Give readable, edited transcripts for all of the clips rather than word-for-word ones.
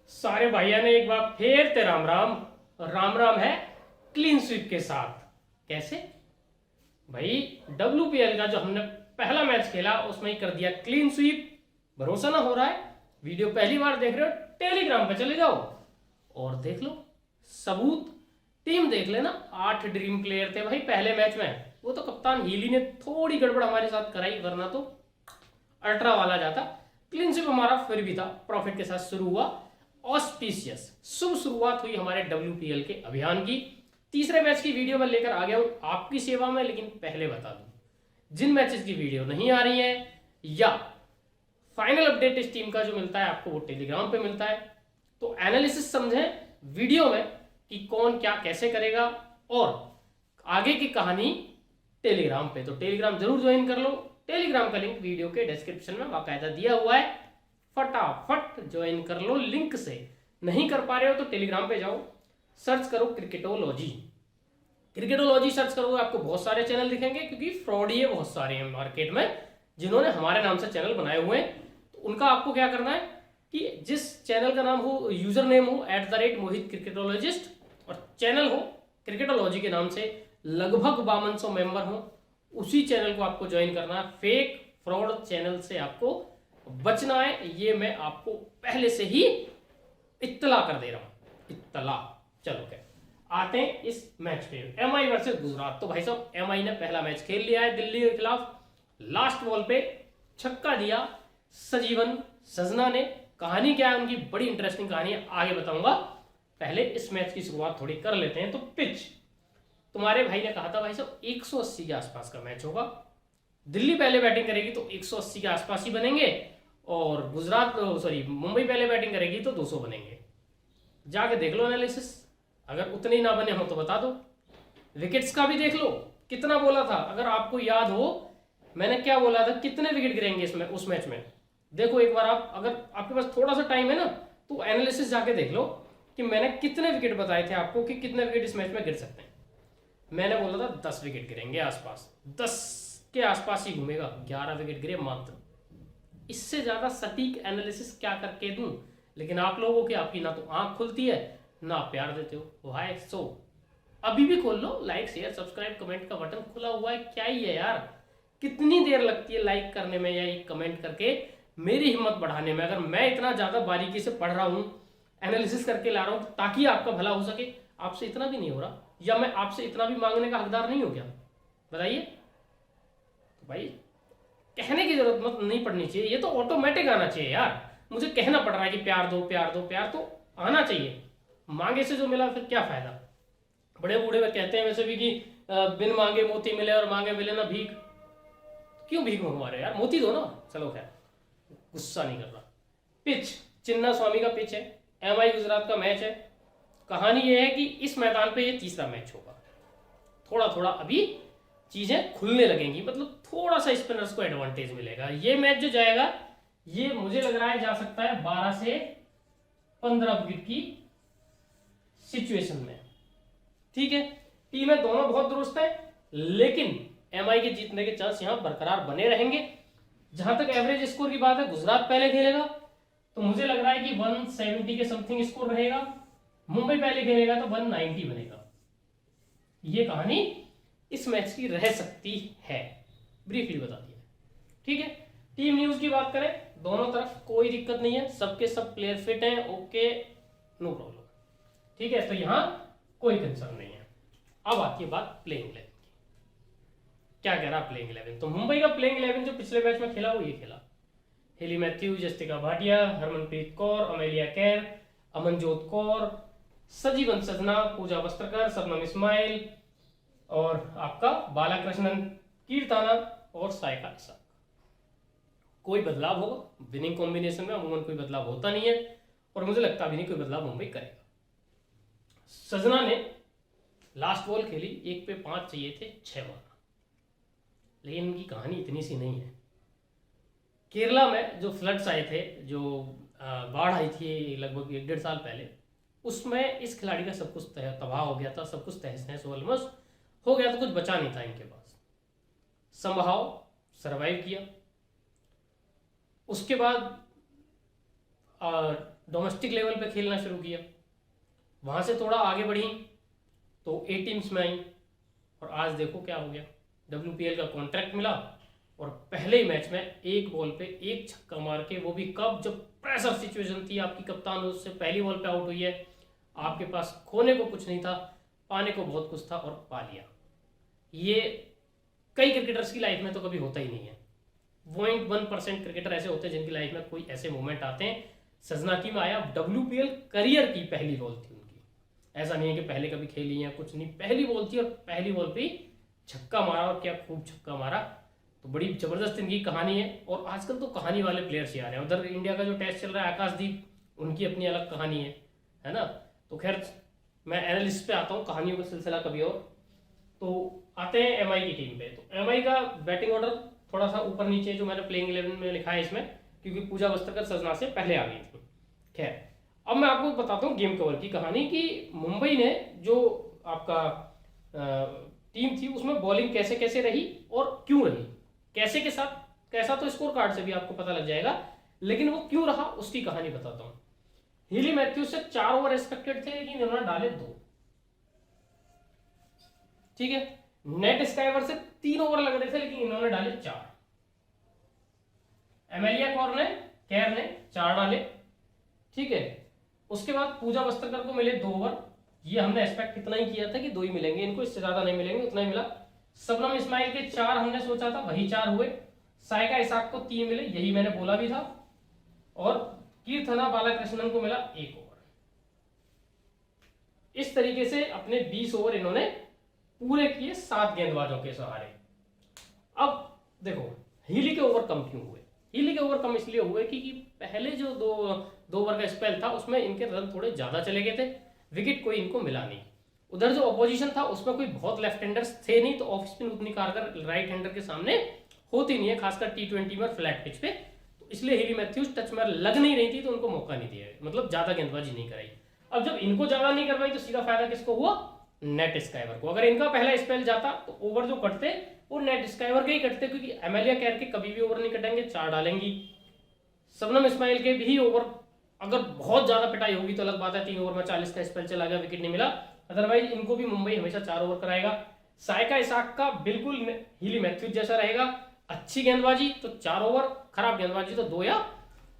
सारे भाइयों ने एक बार फिर ते राम राम। राम राम है क्लीन स्वीप के साथ। कैसे भाई? WPL का जो हमने पहला मैच खेला उसमें ही कर दिया क्लीन स्वीप। भरोसा ना हो रहा है? वीडियो पहली बार देख रहे हो, टेलीग्राम पे चले जाओ और देख लो सबूत। टीम देख लेना, 8 ड्रीम प्लेयर थे भाई पहले मैच में। वो तो कप्तान हीली ने थोड़ी गड़बड़ हमारे साथ कराई, वरना तो अल्ट्रा वाला जाता। क्लीन स्वीप हमारा फिर भी था, प्रॉफिट के साथ शुरू हुआ। ऑस्पिशियस शुभ शुरुआत हुई हमारे WPL के अभियान की। तीसरे मैच की वीडियो में लेकर आ गया हूं आपकी सेवा में, लेकिन पहले बता दूं जिन मैचेस की वीडियो नहीं आ रही है या फाइनल अपडेट इस टीम का जो मिलता है आपको वो टेलीग्राम पे मिलता है, तो एनालिसिस समझें वीडियो में कि कौन क्या कैसे करेगा, और आगे की कहानी टेलीग्राम पे। तो टेलीग्राम जरूर ज्वाइन कर लो। टेलीग्राम का लिंक वीडियो के डिस्क्रिप्शन में बाकायदा दिया हुआ है, फटाफट ज्वाइन कर लो लिंक से। नहीं कर पा रहे हो तो टेलीग्राम पे जाओ, सर्च करो क्रिकेटोलॉजी। क्रिकेटोलॉजी सर्च करोगे आपको बहुत सारे चैनल दिखेंगे, क्योंकि फ्रॉड ये बहुत सारे हैं मार्केट में जिन्होंने हमारे नाम से चैनल बनाए हुए हैं। तो उनका आपको क्या करना है कि जिस चैनल का नाम हो, यूजर नेम हो @मोहित क्रिकेटोलॉजिस्ट, और चैनल हो क्रिकेटोलॉजी के नाम से, लगभग 5200 मेंबर हो, उसी चैनल को आपको ज्वाइन करना है। फेक फ्रॉड चैनल से आपको बचना है, ये मैं आपको पहले से ही इत्तला कर दे रहा हूं। इत्तला। चलो क्या आते हैं इस मैच पे, MI वर्सेस गुजरात। तो भाई साहब MI ने पहला मैच खेल लिया है दिल्ली के खिलाफ। लास्ट बॉल पे छक्का दिया सजीवन सजना ने। कहानी क्या है उनकी, बड़ी इंटरेस्टिंग कहानी है, आगे बताऊंगा। पहले इस मैच की शुरुआत थोड़ी कर लेते हैं। तो पिच तुम्हारे भाई ने कहा था भाई साहब 180 के आसपास का मैच होगा। दिल्ली पहले बैटिंग करेगी तो 180 के आसपास ही बनेंगे, और मुंबई पहले बैटिंग करेगी तो 200 बनेंगे। जाके देख लो एनालिसिस, अगर उतने ही ना बने हो तो बता दो। विकेट्स का भी देख लो, कितना बोला था, अगर आपको याद हो मैंने क्या बोला था, कितने विकेट गिरेंगे इसमें उस मैच में। देखो एक बार आप, अगर आपके पास थोड़ा सा टाइम है ना, तो एनालिसिस जाके देख लो कि मैंने कितने विकेट बताए थे आपको, कि कितने विकेट इस मैच में गिर सकते हैं। मैंने बोला था 10 विकेट गिरेंगे आसपास, 10 के आसपास ही घूमेगा। 11 विकेट गिरे मात्र। इससे ज्यादा सटीक एनालिसिस क्या करके दूं, लेकिन आप लोगों की आपकी ना तो आंख खुलती है ना प्यार देते हो। वाई सो अभी भी खोल लो, लाइक शेयर सब्सक्राइब कमेंट का बटन खुला हुआ है। क्या ही है यार, कितनी देर लगती है लाइक करने में या ये कमेंट करके मेरी हिम्मत बढ़ाने में। अगर मैं इतना ज्यादा बारीकी से पढ़ रहा हूं, एनालिसिस करके ला रहा हूं ताकि आपका भला हो सके, आपसे इतना भी नहीं हो रहा, या मैं आपसे इतना भी मांगने का हकदार नहीं हो क्या? बताइए। तो भाई कहने की जरूरत मत नहीं पड़नी चाहिए, ये तो ऑटोमेटिक आना चाहिए यार। मुझे कहना पड़ रहा है कि प्यार दो प्यार दो, प्यार तो आना चाहिए। मांगे से जो मिला फिर क्या फायदा। बड़े बूढ़े में कहते हैं वैसे भी कि बिन मांगे मोती मिले और मांगे मिले ना भीख। क्यों भीख मंगवा रहे यार, मोती दो ना। चलो खैर, गुस्सा नहीं कर रहा। पिच चिन्ना स्वामी का पिच है, MI गुजरात का मैच है। कहानी यह है कि इस मैदान पे ये तीसरा मैच होगा। थोड़ा थोड़ा अभी चीजें खुलने लगेंगी, मतलब थोड़ा सा स्पिनर्स को एडवांटेज मिलेगा। ये मैच जो जाएगा ये मुझे लग रहा है जा सकता है 12 से 15 विकेट की सिचुएशन में। ठीक है, टीमें दोनों बहुत दुरुस्त है, लेकिन MI के जीतने के चांस यहां बरकरार बने रहेंगे। जहां तक एवरेज स्कोर की बात है, गुजरात पहले खेलेगा तो मुझे लग रहा है कि 170 के समथिंग स्कोर रहेगा। मुंबई पहले खेलेगा तो 190 बनेगा। ये कहानी इस मैच की रह सकती है, ब्रीफली बता दिया। ठीक है, टीम न्यूज की बात करें, दोनों तरफ कोई दिक्कत नहीं है, सबके सब प्लेयर फिट हैं, ओके, नो प्रॉब्लम। ठीक है, तो यहां कोई कंसर्न नहीं है। अब आती है बात प्लेइंग 11 की। क्या कह रहा प्लेइंग 11? तो मुंबई का प्लेइंग 11 जो पिछले मैच में खेला वो ये खेला। Hayley Matthews, Yastika Bhatia, Harmanpreet Kaur, Amelia Kerr, Amanjot Kaur, Sajeevan Sajana, Pooja Vastrakar, Shabnam Ismail, और आपका बालाकृष्णन कीर्ताना और साइका इसाक। कोई बदलाव होगा विनिंग कॉम्बिनेशन में? अमूमन कोई बदलाव होता नहीं है, और मुझे लगता भी नहीं कोई बदलाव मुंबई करेगा। सजना ने लास्ट बॉल खेली, 1 पे 5 चाहिए थे, 6 मारा, लेकिन इनकी कहानी इतनी सी नहीं है। केरला में जो फ्लड्स आए थे, जो बाढ़ आई थी लगभग 1-1.5 साल पहले, उसमें इस खिलाड़ी का सब कुछ तबाह हो गया था, सब कुछ तहस नहस ऑलमोस्ट हो गया था, कुछ बचा नहीं था इनके पास। संभव सरवाइव किया। उसके बाद डोमेस्टिक लेवल पे खेलना शुरू किया, वहां से थोड़ा आगे बढ़ी तो ए टीम्स में आई, और आज देखो क्या हो गया, WPL का कॉन्ट्रैक्ट मिला और पहले ही मैच में एक बॉल पे एक छक्का मार के, वो भी कब, जब प्रेशर सिचुएशन थी, आपकी कप्तान उससे पहली बॉल पे आउट हुई है, आपके पास खोने को कुछ नहीं था, पाने को बहुत कुछ था और पा लिया। ये कई क्रिकेटर्स की लाइफ में तो कभी होता ही नहीं है। 0.1% क्रिकेटर ऐसे होते हैं जिनकी लाइफ में कोई ऐसे मोमेंट आते हैं। सजनाकी में आया, WPL करियर की पहली बॉल थी उनकी, ऐसा नहीं है कि पहले कभी खेली है, कुछ नहीं, पहली बॉल थी और पहली बॉल पे छक्का मारा, और क्या खूब छक्का मारा। तो बड़ी जबरदस्त इनकी कहानी है, और आजकल तो कहानी वाले प्लेयर्स ही आ रहे हैं। उधर इंडिया का जो टेस्ट चल रहा है आकाशदीप, उनकी अपनी अलग कहानी है ना। तो खैर मैं एनालिस्ट पे आता हूँ, कहानियों का सिलसिला कभी और। तो आते हैं MI की टीम पे। तो MI का बैटिंग ऑर्डर थोड़ा सा ऊपर नीचे जो मैंने प्लेइंग 11 में लिखा है इसमें, क्योंकि पूजा वस्त्रकर सजना से पहले आ गई थी। खैर अब मैं आपको बताता हूँ गेम कवर की कहानी, कि मुंबई ने जो आपका टीम थी उसमें बॉलिंग कैसे कैसे रही और क्यों रही, कैसे के साथ कैसा, तो स्कोर कार्ड से भी आपको पता लग जाएगा, लेकिन वो क्यों रहा उसकी कहानी बताता हूँ। हीली मैथ्यूज से 4 ओवर एक्सपेक्टेड थे, लेकिन इन्होंने डाले 2, ठीक है। नेट स्काइवर से 3 ओवर लग रहे थे, लेकिन इन्होंने डाले 4। एमेलिया कैर ने 4 डाले, ठीक है। उसके बाद पूजा वस्त्रकर को मिले 2 ओवर, ये हमने एक्सपेक्ट इतना ही किया था कि 2 ही मिलेंगे इनको, इससे ज्यादा नहीं मिलेंगे, उतना ही मिला। सबनम इस्माइल के 4 हमने सोचा था, वही 4 हुए। साइका इसाक को 3 मिले, यही मैंने बोला भी था। और कीर्थना बालाकृष्णन को मिला 1 ओवर। इस तरीके से अपने 20 ओवर इन्होंने पूरे किए 7 गेंदबाजों के सहारे। अब देखो हीली के ओवर कम क्यों हुए। हीली के ओवर कम इसलिए हुए कि पहले जो 2 ओवर का स्पेल था उसमें इनके रन थोड़े ज्यादा चले गए थे, विकेट कोई इनको मिला नहीं। उधर जो अपोजिशन था उसमें कोई बहुत लेफ्ट हैंडर्स थे नहीं, तो ऑफ स्पिन उतनी कारगर राइट हैंडर के सामने होती नहीं है, खासकर T20 में फ्लैट पिच पे। तो इसलिए हीली मैथ्यूज टच में लग नहीं रही थी, तो उनको मौका नहीं दिया, मतलब ज्यादा गेंदबाजी नहीं कराई। अब जब इनको ज्यादा नहीं करवाई तो सीधा फायदा किसको हुआ, नेट स्काइवर को। अगर इनका पहला स्पेल जाता तो ओवर जो कटते वो नेट स्काइवर के ही कटते, क्योंकि एमेलिया कैर के कभी भी ओवर नहीं कटेंगे, 4 डालेंगी। सबनम इस्माइल के भी ओवर अगर बहुत ज्यादा पिटाई होगी तो अलग बात है, 3 ओवर में 40 का स्पेल चला गया, विकेट नहीं मिला, अदरवाइज इनको भी मुंबई हमेशा 4 ओवर कराएगा। साइका इसाक का बिल्कुल हीली मैथ्यूज जैसा रहेगा, अच्छी गेंदबाजी तो 4 ओवर, खराब गेंदबाजी तो 2 या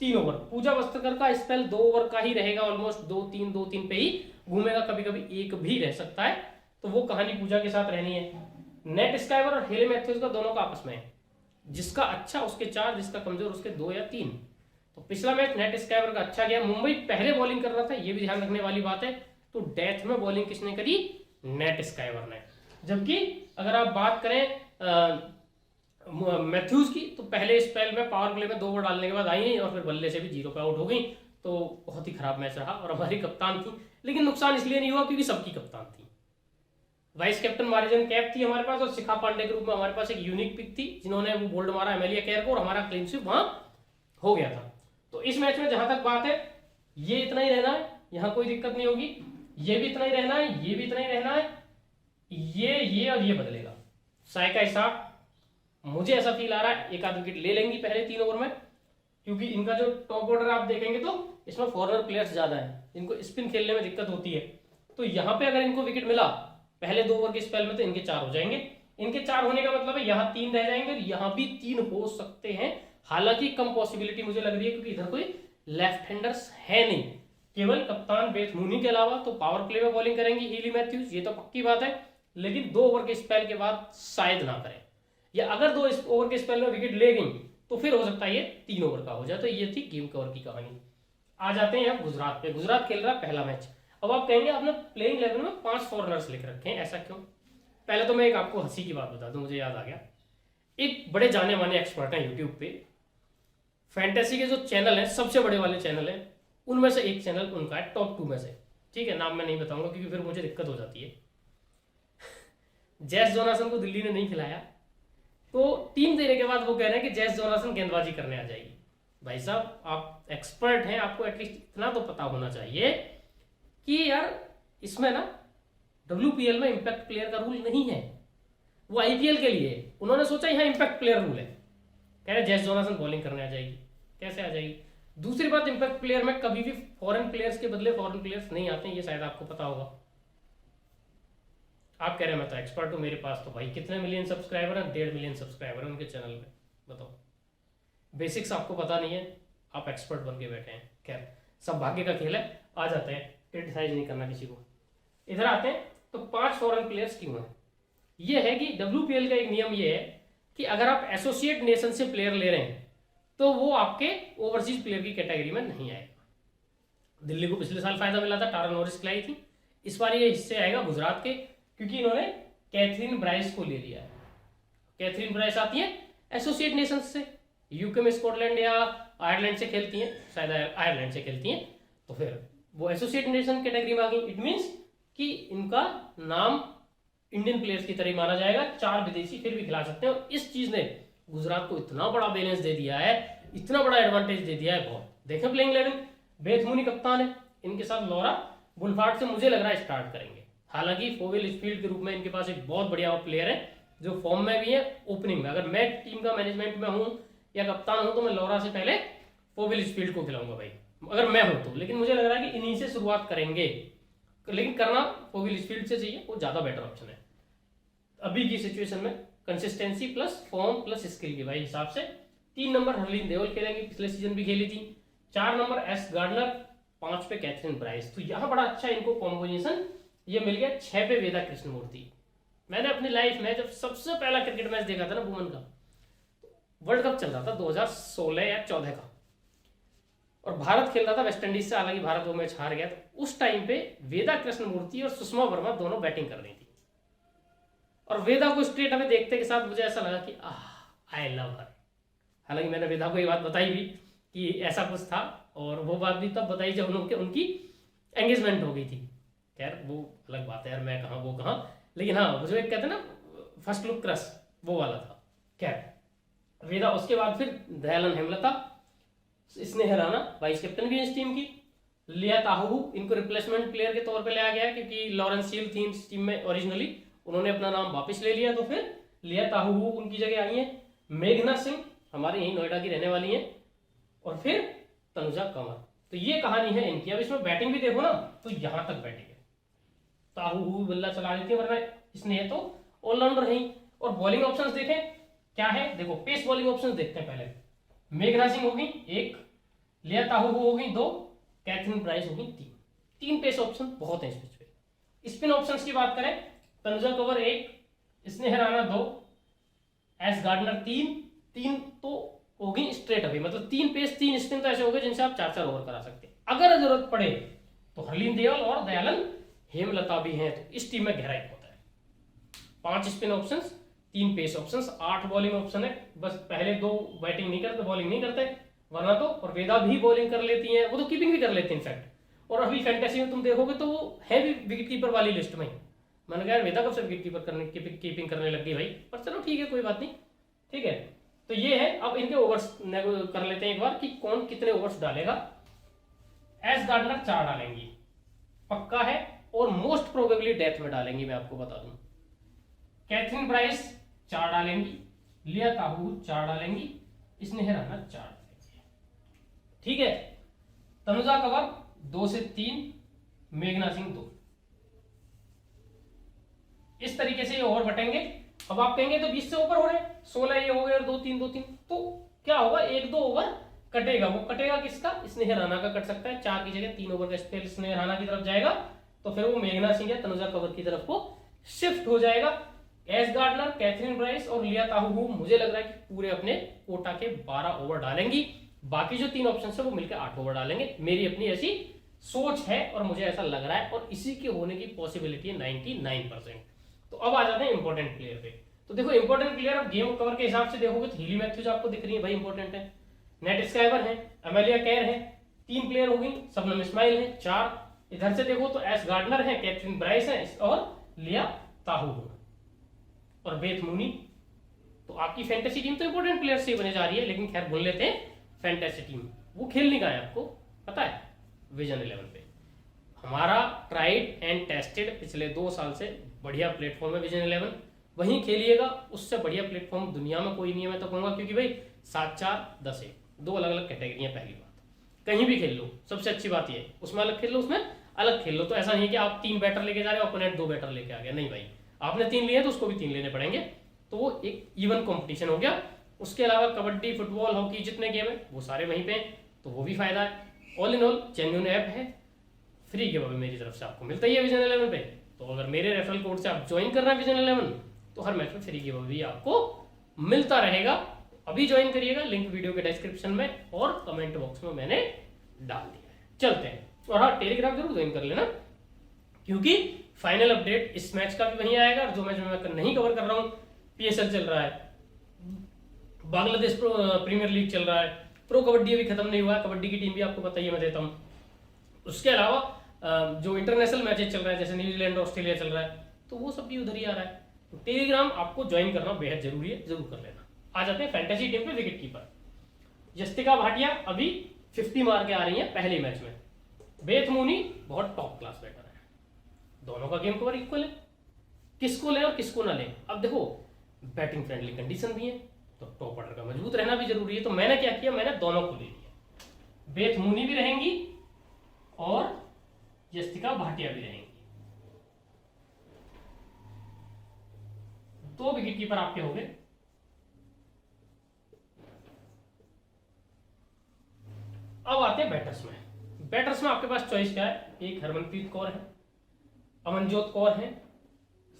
3 ओवर। पूजा वस्त्रकर का स्पेल 2 ओवर का ही रहेगा, ऑलमोस्ट 2-3 पे ही घूमेगा, कभी कभी 1 भी रह सकता है। तो वो कहानी पूजा के साथ रहनी है। नेट स्काइवर और हीली मैथ्यूज का दोनों का आपस में है, जिसका अच्छा उसके 4, जिसका कमजोर उसके 2 या 3। तो पिछला मैच नेट स्काइवर का अच्छा गया, मुंबई पहले बॉलिंग कर रहा था, ये भी ध्यान रखने वाली बात है। तो डेथ में बॉलिंग किसने करी, नेट स्काइवर ने। जबकि अगर आप बात करें मैथ्यूज की, तो पहले स्पेल में पावर प्ले में 2 ओवर डालने के बाद आई नहीं, और फिर बल्ले से भी 0 पे आउट हो गई। तो बहुत ही खराब मैच रहा, और हमारी कप्तान थी, लेकिन नुकसान इसलिए नहीं हुआ क्योंकि सबकी कप्तान थी। वाइस कैप्टन मारिजन कैप थी हमारे पास, और शिखा पांडे ग्रुप में हमारे पास एक यूनिक पिक थी जिन्होंने वो बोल्ड मारा एमेलिया कैर को, और हमारा क्लीन स्वीप वहां हो गया था। तो इस मैच में जहां तक बात है, ये इतना ही रहना है, यहां कोई दिक्कत नहीं होगी। ये भी इतना ही रहना है, ये भी इतना ही रहना है, ये और ये बदलेगा। साइका इसाक मुझे ऐसा फील आ रहा है 1 आध विकेट ले लेंगी पहले 3 ओवर में, क्योंकि इनका जो टॉप ऑर्डर आप देखेंगे तो इसमें फॉरनर प्लेयर्स ज्यादा है, इनको स्पिन खेलने में दिक्कत होती है। तो यहां पे अगर इनको विकेट मिला पहले 2 ओवर के स्पेल में, तो इनके 4 हो जाएंगे। इनके 4 होने का मतलब है यहाँ 3 रह जाएंगे, और यहाँ भी 3 हो सकते हैं। हालांकि कम पॉसिबिलिटी मुझे लग रही है, क्योंकि इधर कोई लेफ्ट हैंडर्स है नहीं, केवल कप्तान बेथ मूनी के अलावा। तो पावर प्ले में बॉलिंग करेंगी हीली मैथ्यूज, ये तो पक्की बात है, लेकिन 2 ओवर के स्पेल के बाद शायद ना करें, या अगर 2 ओवर के स्पेल में विकेट ले गई तो फिर हो सकता है ये 3 ओवर का हो जाए। तो ये थी गेम कवर की कहानी। आ जाते हैं अब गुजरात पे। गुजरात खेल रहा है पहला मैच। अब आप कहेंगे आपने प्लेइंग 11 में 5 फॉरनर्स लिख रखे हैं, ऐसा क्यों? पहले तो मैं एक आपको हंसी की बात बता दूं, मुझे याद आ गया। एक बड़े जाने माने एक्सपर्ट हैं यूट्यूब पे, फैंटेसी के जो चैनल है, सबसे बड़े वाले चैनल है, उनमें से एक चैनल उनका है टॉप 2 में से, ठीक है, नाम मैं नहीं बताऊंगा क्योंकि फिर मुझे दिक्कत हो जाती है। जैस जोनासन को दिल्ली ने नहीं खिलाया, तो टीम देने के बाद वो कह रहे हैं कि जैस जोनासन गेंदबाजी करने आ जाएगी। भाई साहब आप एक्सपर्ट हैं, आपको एटलीस्ट इतना तो पता होना चाहिए कि यार इसमें ना WPL में इंपैक्ट प्लेयर का रूल नहीं है, वो IPL के लिए। उन्होंने सोचा यहाँ इंपैक्ट प्लेयर रूल है, कह रहे जैस जोनासन बॉलिंग करने आ जाएगी। कैसे आ जाएगी? दूसरी बात, इंपैक्ट प्लेयर में कभी भी फॉरेन प्लेयर्स के बदले फॉरेन प्लेयर्स नहीं आते हैं, ये शायद आपको पता होगा। आप कह रहे हैं मैं तो एक्सपर्ट हूँ, मेरे पास तो भाई कितने मिलियन सब्सक्राइबर हैं, 1.5 मिलियन सब्सक्राइबर हैं उनके चैनल पे, बताओ। बेसिक्स आपको पता नहीं है, आप एक्सपर्ट बन के बैठे हैं। खैर, सब भाग्य का खेल है। आ जाते हैं, क्रिटिसाइज नहीं करना किसी को। इधर आते हैं तो 5 फॉरेन प्लेयर्स क्यों हैं। ये है कि WPL का एक नियम ये है कि अगर आप एसोसिएट नेशन से प्लेयर ले रहे हैं तो वो आपके ओवरसीज प्लेयर की कैटेगरी में नहीं आएगा। दिल्ली को पिछले साल फायदा मिला था, टारा नॉरिस खिलाई थी। इस बार ये हिस्से आएगा गुजरात के, क्योंकि इन्होंने कैथरीन ब्राइस को ले लिया है। कैथरीन ब्राइस आती है एसोसिएट नेशन से, यूके में स्कॉटलैंड या आयरलैंड से खेलती हैं, शायद आयरलैंड से खेलती हैं, तो फिर वो एसोसिएट नेशन कैटेगरी में आ गई। इट मीन्स कि इनका नाम इंडियन प्लेयर्स की तरह माना जाएगा, 4 विदेशी फिर भी खिला सकते हैं। और इस चीज ने गुजरात को इतना बड़ा बैलेंस दे दिया है, इतना बड़ा एडवांटेज दे दिया है, बहुत। देखें प्लेइंग 11, बेथ मूनी कप्तान है, इनके साथ लॉरा बुलफार्ड से मुझे लग रहा है स्टार्ट करेंगे। हालांकि फोविल स्फील्ड के रूप में इनके पास एक बहुत बढ़िया प्लेयर है जो फॉर्म में भी है, ओपनिंग में। अगर मैं टीम का मैनेजमेंट में हूं या कप्तान हूं तो मैं लॉरा से पहले फोविल स्फील्ड को खिलाऊंगा भाई, अगर मैं हूं तो। लेकिन मुझे लग रहा है कि इन्हीं से शुरुआत करेंगे, लेकिन करना फोविल स्फील्ड से चाहिए, वो ज्यादा बेटर ऑप्शन है अभी की सिचुएशन में। Consistency plus form plus skill के भाई हिसाब से 3 नंबर हरलीन देओल खेलेंगे, पिछले सीजन भी खेली थी। 4 नंबर एस गार्डनर, 5 पे कैथरीन ब्राइस। तो यहाँ बड़ा अच्छा इनको कॉम्बिनेशन ये मिल गया। 6 पे वेदा कृष्णमूर्ति। मैंने अपनी लाइफ में जब सबसे पहला क्रिकेट मैच देखा था ना वुमेन का, वर्ल्ड कप चल रहा था 2016 या 14 का, और भारत खेल रहा था वेस्ट इंडीज से। हालांकि भारत वो मैच हार गया। तो उस टाइम पे वेदा कृष्णमूर्ति और सुषमा वर्मा दोनों बैटिंग कर रही थी, और वेदा को स्ट्रेट हमें देखते के साथ मुझे ऐसा लगा कि आई लव हर। हालांकि मैंने वेदा को ये बात बताई भी कि ऐसा कुछ था, और वो बात भी तब बताई जब उनकी एंगेजमेंट हो गई थी। खैर वो अलग बात है यार, मैं कहाँ वो कहाँ, लेकिन हाँ मुझे एक कहते हैं ना फर्स्ट लुक क्रश, वो वाला था। खैर वेदा, उसके बाद फिर दयालन हेमलता, स्नेह राणा वाइस कैप्टन भी इस टीम की, लिया ताहू इनको रिप्लेसमेंट प्लेयर के तौर पे लाया गया क्योंकि लॉरेंस शील थी इस टीम में ओरिजिनली, उन्होंने अपना नाम वापस ले लिया, तो फिर लिया ताहू उनकी जगह आई है। मेघना सिंह हमारे यही नोएडा की रहने वाली हैं, और फिर तनुजा कंवर। तो ये कहानी है इनकी। अब इसमें बैटिंग भी देखो ना तो यहां तक बैटिंग है, ताहू बल्ला चला लेती है, वरना स्नेह तो ऑलराउंडर है ही। और बॉलिंग ऑप्शंस देखें क्या है, देखो पेस बॉलिंग ऑप्शंस देखते हैं पहले। मेघना सिंह होगी 1, लिया ताहू होगी 2, कैथरीन ब्राइस होगी 3। 3 पेस ऑप्शन बहुत है इस पिच पे। स्पिन ऑप्शंस की बात करें, तनुजा कंवर 1, स्नेह राणा 2, एस गार्डनर 3 तो होगी स्ट्रेट अभी, मतलब 3 पेस 3 स्पिन तो ऐसे हो गए जिनसे आप 4-4 ओवर करा सकते हैं। अगर जरूरत पड़े तो हरलीन देओल और दयालन हेमलता भी हैं, तो इस टीम में गहराई होता है। 5 spin options, 3 pace options, 8 bowling option है। बस पहले 2 बैटिंग नहीं करते, बॉलिंग नहीं करते, वरना तो। और वेदा भी बॉलिंग कर लेती हैं, वो तो कीपिंग भी कर लेती हैं इनफैक्ट। और अभी फैंटेसी में तुम देखोगे तो वो है भी विकेट कीपर वाली लिस्ट में। मैंने कहा वेदा कब से विकेट कीपर करने कीपिंग करने लग गई भाई, पर चलो ठीक है कोई बात नहीं, ठीक है। तो ये है। अब इनके ओवर्स कर लेते हैं एक बार कि कौन कितने ओवर्स डालेगा। एस गार्डनर 4 डालेंगी पक्का है, और मोस्ट प्रोबेबली डेथ में डालेंगी, मैं आपको बता दूं। कैथरीन ब्राइस 4 डालेंगी, लिया ताहू 4 डालेंगी, स्नेह राणा 4 डालेंगी, ठीक है। तनुजा कंवर 2 से 3, मेघना सिंह 2। इस तरीके से ये ओवर बटेंगे। अब आप कहेंगे तो 20 से ऊपर हो रहे हैं, 16 ये हो गए और 2-3 2-3, तो क्या होगा 1-2 ओवर कटेगा। वो कटेगा किसका, स्नेह राणा का कट सकता है। 4 की जगह 3 ओवर का स्पेल स्नेह राणा की तरफ जाएगा, तो फिर वो मेघना सिंह या तनुजा कंवर की तरफ को शिफ्ट हो जाएगा। एस गार्डनर, कैथरीन ब्राइस और लिया ताहू मुझे लग रहा है कि पूरे अपने कोटा के 12 ओवर डालेंगी। बाकी जो 3 ऑप्शन है वो मिलकर 8 ओवर डालेंगे। मेरी अपनी ऐसी सोच है और मुझे ऐसा लग रहा है, और इसी के होने की पॉसिबिलिटी है 99%। तो अब आ जाते हैं इंपॉर्टेंट प्लेयर पे। तो देखो इंपॉर्टेंट प्लेयर, अब गेम कवर के हिसाब से देखोगे तो हीली मैथ्यूज आपको दिख रही है भाई, इंपॉर्टेंट है। नेट स्काइवर है, अमेलिया कैर है, 3 प्लेयर हो गई। शबनम इस्माइल है 4। इधर से देखो तो एस गार्डनर है, कैथरीन ब्राइस है और लिया ताहू और बेथ मूनी। तो आपकी फैंटेसी टीम तो इंपॉर्टेंट प्लेयर से बने जा रही है, लेकिन खैर बोल लेते हैं फैंटेसी टीम वो खेलने का है, आपको पता है विजन 11 पे हमारा ट्राइड एंड टेस्टेड पिछले 2 साल से बढ़िया प्लेटफॉर्म है विजन 11, वहीं खेलिएगा। उससे बढ़िया प्लेटफॉर्म दुनिया में कोई नहीं है मैं तो कहूंगा, क्योंकि भाई 7-4-10-1 2 अलग अलग कैटेगरी है। पहली बात, कहीं भी खेल लो, सबसे अच्छी बात ये है, उसमें अलग खेल लो, उसमें अलग खेल लो। तो ऐसा नहीं है कि आप 3 बैटर लेके जा रहे हो, ओपोनेंट 2 बैटर लेके आ गया, नहीं भाई, आपने 3 लिए तो उसको भी 3 लेने पड़ेंगे। तो वो एक इवन कॉम्पिटिशन हो गया। उसके अलावा कबड्डी, फुटबॉल, हॉकी जितने गेम है वो सारे वहीं पे हैं, तो वो भी फायदा है। All in all genuine app है, फ्री गिव अवे मेरी तरफ से आपको मिलता ही है विजन 11 पे। तो अगर मेरे रेफरल कोड से आप ज्वाइन कर रहे हैं विजन 11, तो हर मैच में फ्री गिव अवे आपको मिलता रहेगा। अभी ज्वाइन करिएगा, लिंक वीडियो के डिस्क्रिप्शन में और कमेंट बॉक्स में मैंने डाल दिया है। चलते हैं, और हाँ टेलीग्राम जरूर ज्वाइन कर लेना, क्योंकि फाइनल अपडेट इस मैच का भी वहीं आएगा। जो मैच मैं नहीं कवर कर रहा हूँ, पीएसएल चल रहा है, बांग्लादेश प्रीमियर लीग चल रहा है, प्रो कबड्डी अभी खत्म नहीं हुआ है, कबड्डी की टीम भी आपको पता ही है, मैं देता हूँ। उसके अलावा जो इंटरनेशनल मैचेस चल रहे हैं, जैसे न्यूजीलैंड ऑस्ट्रेलिया चल रहा है, तो वो सब भी उधर ही आ रहा है। तो टेलीग्राम आपको ज्वाइन करना बेहद जरूरी है, जरूर कर लेना। आ जाते हैं फैंटेसी टीम पे। विकेट कीपर जस्तिका भाटिया अभी 50 मार के आ रही है पहले मैच में। बेथ मूनी बहुत टॉप क्लास बैटर है, दोनों का गेम कवर इक्वल है, किसको लें और किसको ना लें। अब देखो बैटिंग फ्रेंडली कंडीशन भी है, तो टॉप ऑर्डर का मजबूत रहना भी जरूरी है। तो मैंने क्या किया, मैंने दोनों को ले लिया, बेथ मूनी भी रहेंगी और जस्तिका भाटिया भी रहेंगी। 2 विकेट कीपर आपके हो गए। अब आते हैं बैटर्स में। बैटर्स में आपके पास चॉइस क्या है, एक हरमनप्रीत कौर है, अमनजोत कौर है,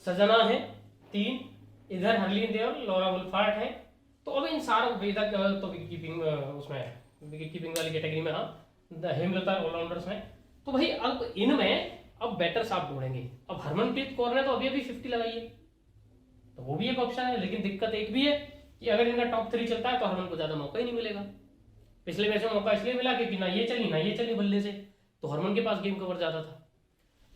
सजना है 3, इधर हरलीन देव, लॉरा वुल्फार्ट है। तो अब इन सारों वेदक तो विकेट कीपिंग उसमें विकेट कीपिंग वाली कैटेगरी में, हाँ हेमलता ऑलराउंडर्स में। तो भाई अब इनमें अब बैटर्स आप ढूंढेंगे। अब हरमनप्रीत कौर ने तो अभी अभी 50 लगाई है, तो वो भी एक ऑप्शन है। लेकिन दिक्कत एक भी है कि अगर इनका टॉप 3 चलता है तो हरमन को ज्यादा मौका ही नहीं मिलेगा। पिछले मैच में मौका इसलिए मिला क्योंकि ना ये चली बल्ले से, तो हरमन के पास गेम कवर ज्यादा था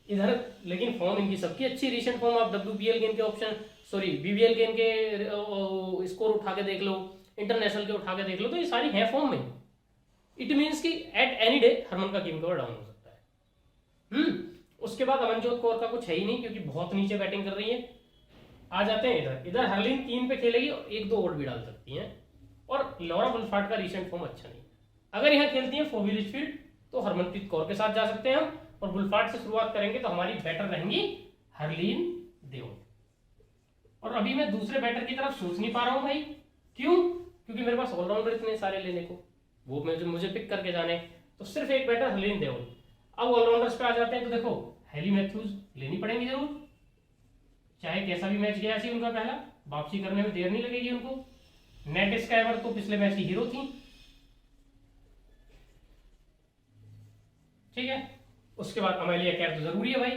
इधर। लेकिन फॉर्म इनकी सबकी अच्छी, रिसेंट फॉर्म आप WPL गेम के ऑप्शन, सॉरी BBL गेम के स्कोर उठा के देख लो, इंटरनेशनल के उठा के देख लो, तो ये सारी है फॉर्म में। इट मीन्स कि एट एनी डे हरमन का गेम कवर डाउन हो सकता है। उसके बाद अमनजोत कौर का कुछ है ही नहीं, क्योंकि बहुत नीचे बैटिंग कर रही है। आ जाते हैं इधर हरलीन 3 पे खेलेगी और 1-2 ओवर भी डाल सकती हैं। और लॉरा वुल्फार्ट का रिसेंट फॉर्म अच्छा नहीं है। अगर यहाँ खेलती है फोवी लिचफील्ड तो हरमनप्रीत कौर के साथ जा सकते हैं हम, और वुल्फार्ट से शुरुआत करेंगे तो हमारी बैटर रहेंगी हरलीन देओल। और अभी मैं दूसरे बैटर की तरफ सोच नहीं पा रहा हूं भाई, क्यों? क्योंकि मेरे पास ऑलराउंडर इतने सारे लेने को, वो मुझे पिक करके जाने, तो सिर्फ एक बैटर हरलीन देओल। अब ऑलराउंडर्स पे आ जाते हैं, तो देखो हेली मैथ्यूज लेनी पड़ेंगी जरूर, चाहे कैसा भी मैच गया सी उनका पहला, वापसी करने में देर नहीं लगेगी उनको। नेट स्काइवर तो पिछले मैच की हीरो थी, ठीक है। उसके बाद अमेलिया कैर तो जरूरी है भाई,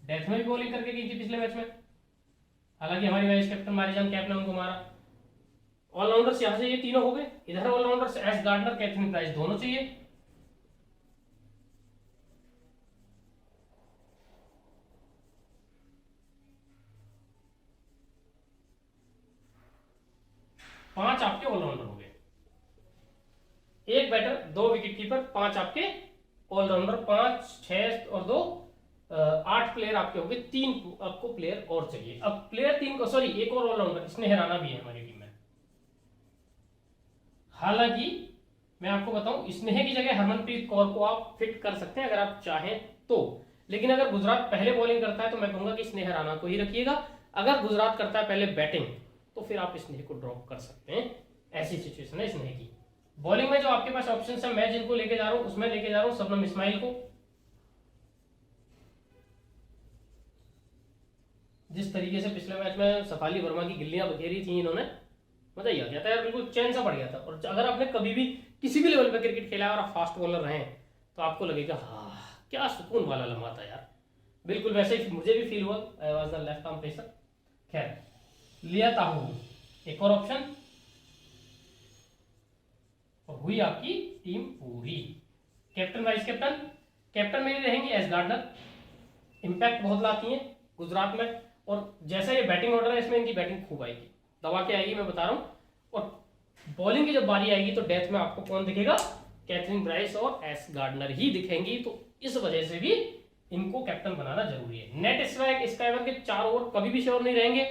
डेथ में भी बॉलिंग करके गई थी पिछले मैच में, हालांकि हमारी वाइस कैप्टन मारीजान कैप ने उनको मारा। ऑलराउंडर्स यहां से ये तीनों हो गए। इधर all-rounders S Gardner, Katherine Price दोनों चाहिए। पांच आपके ऑलराउंडर हो गए, एक बैटर, 2 विकेट कीपर, 5 आपके ऑलराउंडर, 5, 6 और 2 8 प्लेयर आपके हो गए। 3 आपको प्लेयर और चाहिए। अब प्लेयर 3 को, सॉरी एक और ऑलराउंडर, स्नेह राणा भी है हमारी टीम में। हालांकि मैं आपको बताऊं, स्नेह की जगह हरमनप्रीत कौर को आप फिट कर सकते हैं अगर आप चाहें तो। लेकिन अगर गुजरात पहले बॉलिंग करता है तो मैं कहूंगा कि स्नेह राणा को ही रखिएगा। अगर गुजरात करता है पहले बैटिंग तो फिर आप स्नेह को ड्रॉप कर सकते हैं, ऐसी सिचुएशन है स्नेह की। बॉलिंग में जो आपके पास ऑप्शन है, मैं जिनको लेके जा रहा हूं उसमें लेके जा रहा हूं शबनम इस्माइल को। जिस तरीके से पिछले मैच में सफाली वर्मा की गिल्लियां बखेरी थी इन्होंने, मजा ही आ गया था यार, बिल्कुल चैन सा पड़ गया था। और अगर आपने कभी भी किसी भी लेवल पे क्रिकेट खेला है और आप फास्ट बॉलर रहे तो आपको लगेगा हाँ क्या सुकून वाला लम्हा था यार। बिल्कुल वैसे ही मुझे भी फील हुआ, I was the left arm pacer. खैर लिया ताहू एक और ऑप्शन, और हुई आपकी टीम पूरी। कैप्टन वाइस कैप्टन, कैप्टन मेरी रहेंगी एस गार्डनर, इंपैक्ट बहुत लाती हैं गुजरात में। और जैसा ये बैटिंग ऑर्डर है इसमें इनकी बैटिंग खूब आएगी, दबा के आएगी, मैं बता रहा हूं। और बॉलिंग की जब बारी आएगी तो डेथ में आपको कौन दिखेगा? कैथरीन ब्राइस और एस गार्डनर ही दिखेंगी। तो इस वजह से भी इनको कैप्टन बनाना जरूरी है। नेट स्काइवर के 4 ओवर कभी भी श्योर नहीं रहेंगे,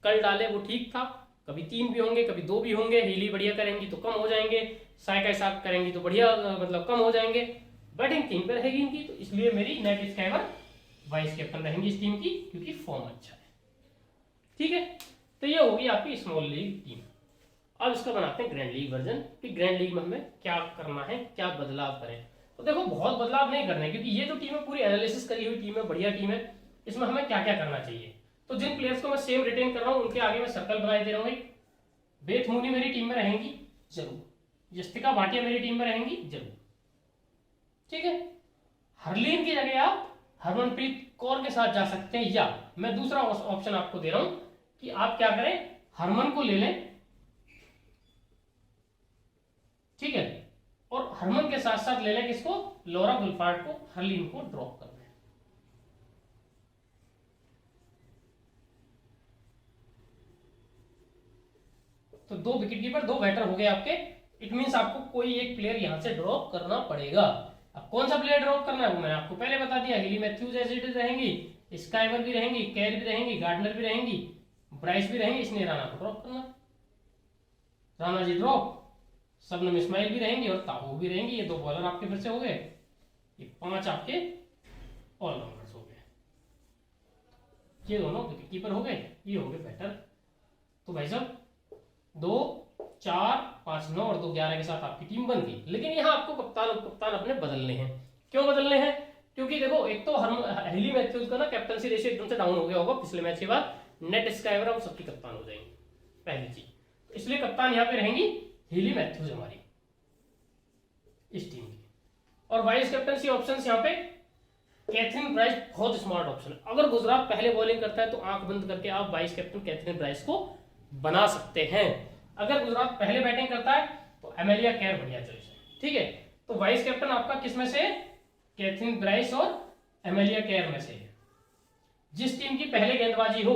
कल डाले वो ठीक था, कभी 3 भी होंगे, कभी 2 भी होंगे। हीली बढ़िया करेंगी तो कम हो जाएंगे, साय का साथ करेंगी तो बढ़िया मतलब कम हो जाएंगे। बैटिंग 3 पे रहेगी इनकी, तो इसलिए मेरी नेट स्काइवर वाइस कैप्टन रहेंगी इस टीम की, क्योंकि फॉर्म अच्छा है। ठीक है, तो ये होगी आपकी स्मॉल लीग टीम। अब इसका बनाते हैं ग्रैंड लीग वर्जन कि ग्रैंड लीग में हमें क्या करना है, क्या बदलाव करें। तो देखो बहुत बदलाव नहीं करना है, क्योंकि ये जो टीम है पूरी एनालिसिस करी हुई टीम है, बढ़िया टीम है। इसमें हमें क्या क्या करना चाहिए, तो जिन प्लेयर्स को मैं सेम रिटेन कर रहा हूँ उनके आगे मैं सर्कल बनाए दे रहा हूँ। बेथ मूनी मेरी टीम में रहेंगी जरूर, जस्टिका भाटिया मेरी टीम में रहेंगी जरूर। ठीक है, हरलीन की जगह आप हरमनप्रीत कौर के साथ जा सकते हैं, या मैं दूसरा ऑप्शन आपको दे रहा हूं कि आप क्या करें, हरमन को ले लें। ठीक है, और हरमन के साथ साथ ले लें किसको, लॉरा गुलफार्ड को, हरलीन को ड्रॉप कर दें। तो 2 विकेट कीपर 2 बैटर हो गए आपके। इट मींस आपको कोई एक प्लेयर यहां से ड्रॉप करना पड़ेगा। अब कौन सा प्लेयर ड्रॉप करना है वो मैंने आपको पहले बता दिया। हिली मैथ्यूज एज इट इज रहेंगी, स्काइवर भी रहेंगी, कैर भी रहेंगी, गार्डनर भी रहेंगी, ब्राइस भी रहेंगी, इसने राणा को ड्रॉप करना। राणा जी ड्रॉप, सबनम इस्माइल भी रहेंगी और ताबू भी रहेंगी। ये 2 बॉलर आपके फिर से हो गए, ये 5 आपके ऑलराउंडर्स हो गए। ये दोनों विकेट कीपर हो गए, ये हो गए बैटर। तो भाई साहब 2 4 5 9 और 2 11 के साथ आपकी टीम बन गई। लेकिन यहाँ आपको कप्तान अपने बदलने हैं। क्यों बदलने हैं, क्योंकि देखो एक तो हिली मैथ्यूज का ना कैप्टनसी रेशियो एकदम से डाउन हो गया होगा पिछले मैच के बाद। नेट स्काइवर और सबकी कप्तान हो जाएंगे पहली चीज, इसलिए कप्तान यहाँ पे रहेंगी हिली मैथ्यूज हमारी इस टीम की। और वाइस कैप्टनसी ऑप्शन यहाँ पे कैथरीन ब्राइस बहुत स्मार्ट ऑप्शन है। अगर गुजरात पहले बॉलिंग करता है तो आंख बंद करके आप वाइस कैप्टन कैथरीन ब्राइस को बना सकते हैं। अगर गुजरात पहले बैटिंग करता है तो एमेलिया केयर बढ़िया चॉइस है। ठीक है, तो वाइस कैप्टन आपका किस में से, कैथरीन ब्राइस और एमेलिया केयर में से है। जिस टीम की पहले गेंदबाजी हो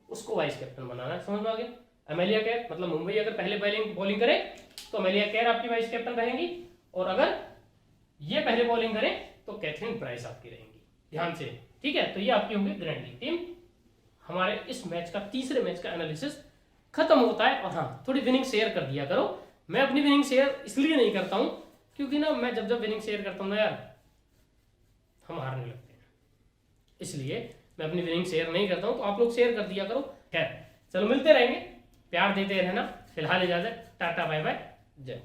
उसको वाइस कैप्टन बनाना है, समझ में आ गया। एमेलिया केयर मतलब मुंबई अगर पहले बॉलिंग करे तो एमेलिया केयर आपकी वाइस कैप्टन रहेंगी, और अगर ये पहले बॉलिंग करे तो कैथरीन ब्राइस आपकी रहेंगी, ध्यान से। ठीक है, तो ये आपकी होगी ग्रैंड लीग टीम। हमारे इस मैच का तीसरे मैच का एनालिसिस खत्म होता है। और हाँ, थोड़ी विनिंग शेयर कर दिया करो। मैं अपनी विनिंग शेयर इसलिए नहीं करता हूं क्योंकि ना मैं जब विनिंग शेयर करता हूं ना यार हम हारने लगते हैं, इसलिए मैं अपनी विनिंग शेयर नहीं करता हूं। तो आप लोग शेयर कर दिया करो। खैर चलो, मिलते रहेंगे, प्यार देते रहना। फिलहाल इजाजत, टाटा बाय बाय, जय।